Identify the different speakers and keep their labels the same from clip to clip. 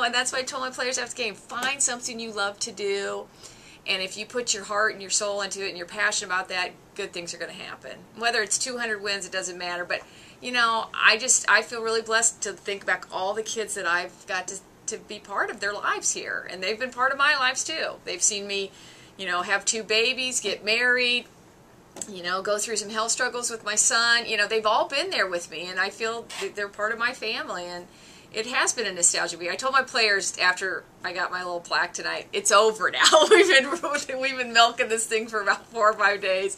Speaker 1: And that's why I told my players after the game, find something you love to do, and if you put your heart and your soul into it and you're passionate about that, good things are going to happen. Whether it's 200 wins, it doesn't matter. But, you know, I feel really blessed to think back all the kids that I've got to be part of their lives here. And they've been part of my lives too. They've seen me, you know, have 2 babies, get married, you know, go through some health struggles with my son. You know, they've all been there with me, and I feel they're part of my family. And it has been a nostalgia week. I told my players after I got my little plaque tonight, it's over now. we've been milking this thing for about 4 or 5 days.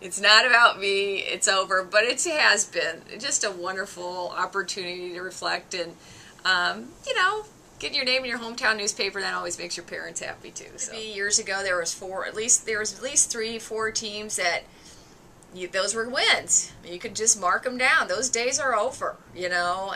Speaker 1: It's not about me. It's over. But it has been just a wonderful opportunity to reflect and, you know, getting your name in your hometown newspaper, that always makes your parents happy too. So years ago, there was at least 3, 4 teams that those were wins. You could just mark them down. Those days are over, you know,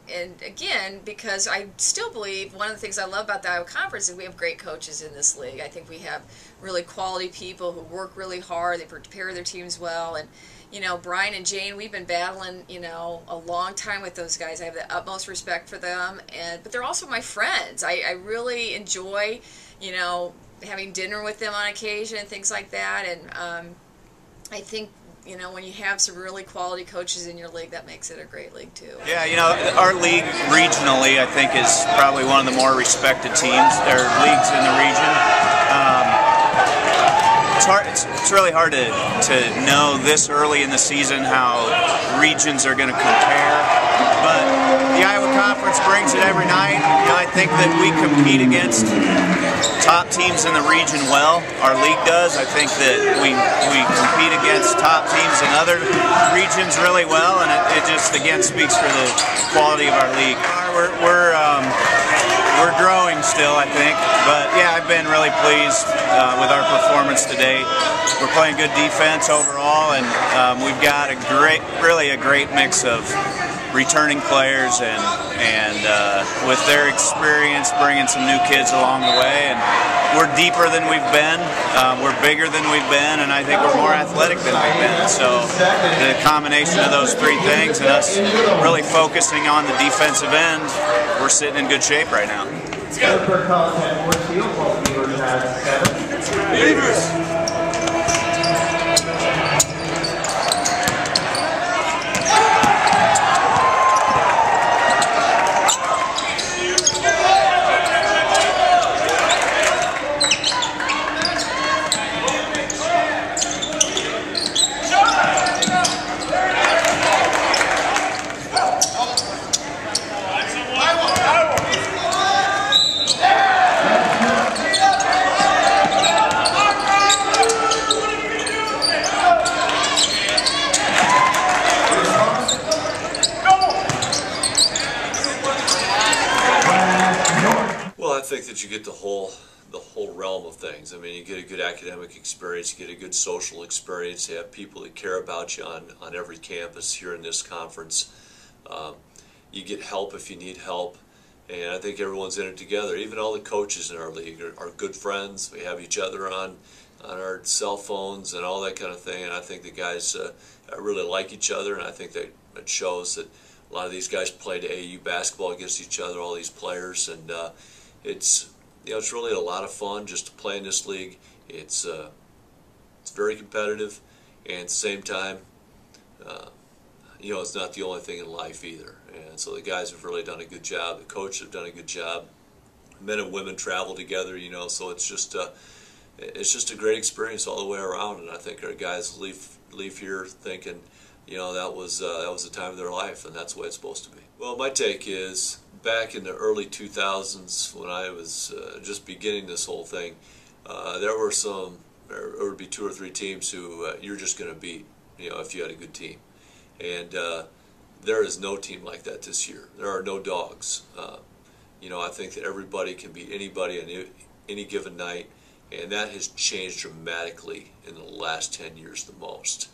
Speaker 1: and again, because I still believe one of the things I love about the Iowa Conference is we have great coaches in this league. I think we have really quality people who work really hard. They prepare their teams well. And, you know, Brian and Jane, we've been battling, you know, a long time with those guys. I have the utmost respect for them. But they're also my friends. I really enjoy, you know, having dinner with them on occasion and things like that. And I think, you know, when you have some really quality coaches in your league, that makes it a great league too.
Speaker 2: Yeah, you know, our league regionally, I think, is probably one of the more respected teams or leagues in the region. It's really hard to know this early in the season how regions are going to compare, but the Iowa Conference brings it every night. You know, I think that we compete against top teams in the region well. Our league does. I think that we compete against top teams in other regions really well, and it just again speaks for the quality of our league. We're growing still, I think, but yeah, I've been really pleased with our performance today. We're playing good defense overall, and we've got really a great mix of returning players and with their experience bringing some new kids along the way. And we're deeper than we've been, we're bigger than we've been, and I think we're more athletic than we've been. So the combination of those 3 things and us really focusing on the defensive end, we're sitting in good shape right now.
Speaker 3: I think that you get the whole realm of things. I mean, you get a good academic experience, you get a good social experience, you have people that care about you on every campus here in this conference. You get help if you need help, and I think everyone's in it together. Even all the coaches in our league are good friends. We have each other on our cell phones and all that kind of thing, and I think the guys really like each other, and I think that it shows that a lot of these guys played AAU basketball against each other, all these players, and it's really a lot of fun just to play in this league. It's very competitive, and at the same time, you know, it's not the only thing in life either. And so the guys have really done a good job. The coaches have done a good job. Men and women travel together, you know, so it's just a great experience all the way around. And I think our guys leave here thinking, you know, that was the time of their life, and that's the way it's supposed to be. Well, my take is, back in the early 2000s, when I was just beginning this whole thing, there would be 2 or 3 teams who you're just going to beat, you know, if you had a good team. And there is no team like that this year. There are no dogs. You know, I think that everybody can beat anybody on any given night, and that has changed dramatically in the last 10 years the most.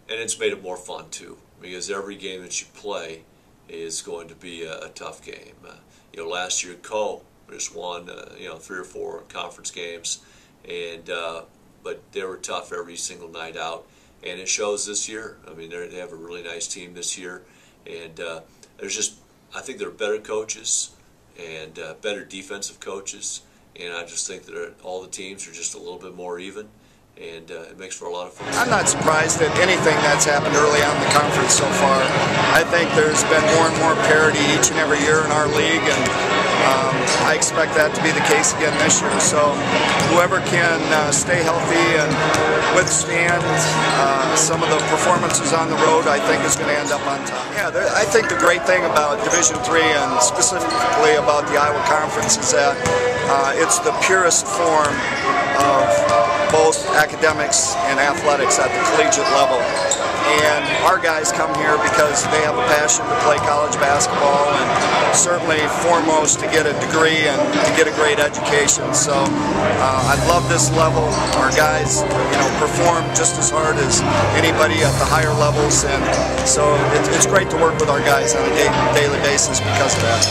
Speaker 3: And it's made it more fun too, because every game that you play is going to be a tough game. You know, last year Co just won you know, 3 or 4 conference games, and but they were tough every single night out, and it shows this year. I mean, they have a really nice team this year, and I think they're better coaches and better defensive coaches, and I just think that all the teams are just a little bit more even, and it makes for a lot of fun.
Speaker 4: I'm not surprised at anything that's happened early on in the conference so far. I think there's been more and more parity each and every year in our league, and I expect that to be the case again this year. So whoever can stay healthy and withstand some of the performances on the road, I think is going to end up on top. Yeah, I think the great thing about Division III, and specifically about the Iowa Conference, is that it's the purest form of both academics and athletics at the collegiate level. And our guys come here because they have a passion to play college basketball, and certainly foremost to get a degree and to get a great education. So I love this level. Our guys, you know, perform just as hard as anybody at the higher levels, and so it's great to work with our guys on a daily basis because of that.